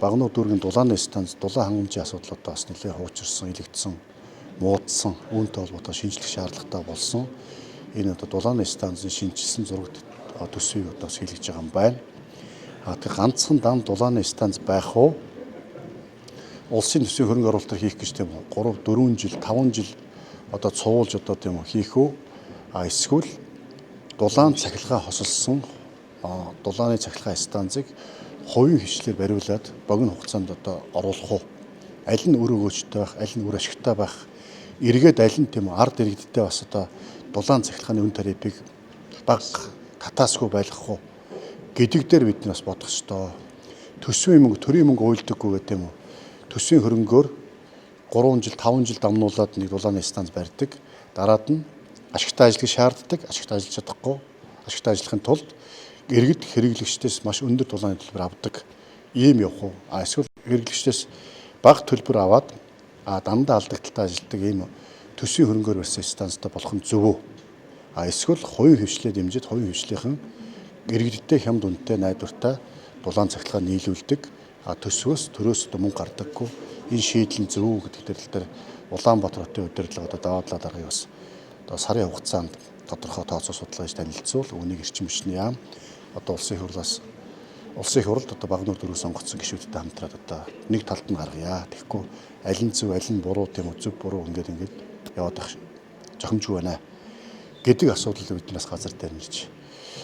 Багнуур дүүргийн дулааны станц дулаан хангамжийн асуудлуудаа бас нэлээд хуучирсан, илэгдсэн, муудсан, үүнтэй холбоотой шинжлэх шаардлагатай болсон. Энэ дулааны станцын шинжилсэн зураг төсвийг бас хийлгэж байгаа юм байна. Тэгэхээр ганцхан дан дулааны станц байх уу? Улсын төсвийн хөрөнгө оруулалтаар хийх гэж тийм үү? 3, 4 жил, 5 жил цуулж тийм үү хийх үү? Эсвэл дулаан цахилгаан хосолсон дулааны цахилгаан станцыг хувийн хвшлээр бариулаад богино хугацаанд оруулах уу? Аль нь үр өгөөжтэй байх, аль нь үр ашигтай байх, эргээд аль нь тийм үү ард иргэдтэй бас дулаан цахилгааны үн тарифыг бага татаасгүй байлгах уу гэдэг дээр бид бас бодох ёстой. Төсвийн мөнгө, төрийн мөнгө уйлдаггүй гэх тийм үү? Төсвийн хөрөнгөөр 3 жил, 5 жил дамнуулаад нэг дулааны станц барьдаг. Дараад нь ашигтай ажиллахыг шаарддаг, ашигтай ажиллаж чадахгүй, ашигтай ажиллахын тулд иргэд хэрэглэгчдээс маш өндөр дулааны төлбөр авдаг. Ийм явах уу? Эсвэл хэрэглэгчдээс бага төлбөр аваад дандаа алдагдaltaй ажилладаг ийм төсвийн хөрөнгөөр барьсан станцтай болох нь зөв үү? Эсвэл хувийн хвшлээ дэмжиж хувийн хвшлийнхэн иргэдтэй хямд үнэтэй найдвартай дулаан цахилгаан нийлүүлдэг. Төсвөөс төрөөс мөнгө гардаггүй. Энэ шийдэл нь зөв үү гэдэг дээр Улаанбаатар хотын удирдлага даваадлаад байгааыг бас сарын хугацаанд тодорхой тооцоо судалгааж танилцуул үүнийг эрчим хүчний яам улсын хурлаас улсын хуралд Багнуур дүүрэг сонгогдсон гишүүдтэй хамтраад нэг талд нь гаргая. Тэгэхгүй аль нь зөв, аль нь буруу тийм үү, зөв буруу ингээд яваад байх жохомжгүй байна гэдэг асуудал биднээс газар дээр нэрж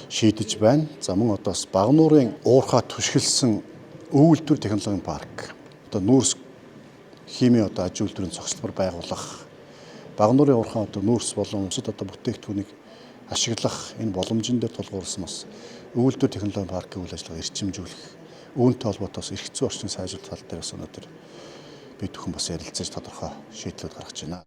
шийдэж байна. За мөн бас Багнуурын уурхай түшгэлсэн өвөлтүр технологийн парк нүүрс химийн аж үйлдвэрийн цогцлбор байгуулах, Багнуурын уурхай нүүрс болон бусад бүтээгдэхүүнийг ашиглах энэ боломжин дээр тулгуурласан бас өвөлтүр технологийн паркийн үйл ажиллагаа эрчимжүүлэх, үүнтэй холбоотой эрх зүйн орчны сайжруулалт тал дээр бас өнөөдөр бид бүхэн бас ярилцаж тодорхой шийдлүүд гаргаж байна.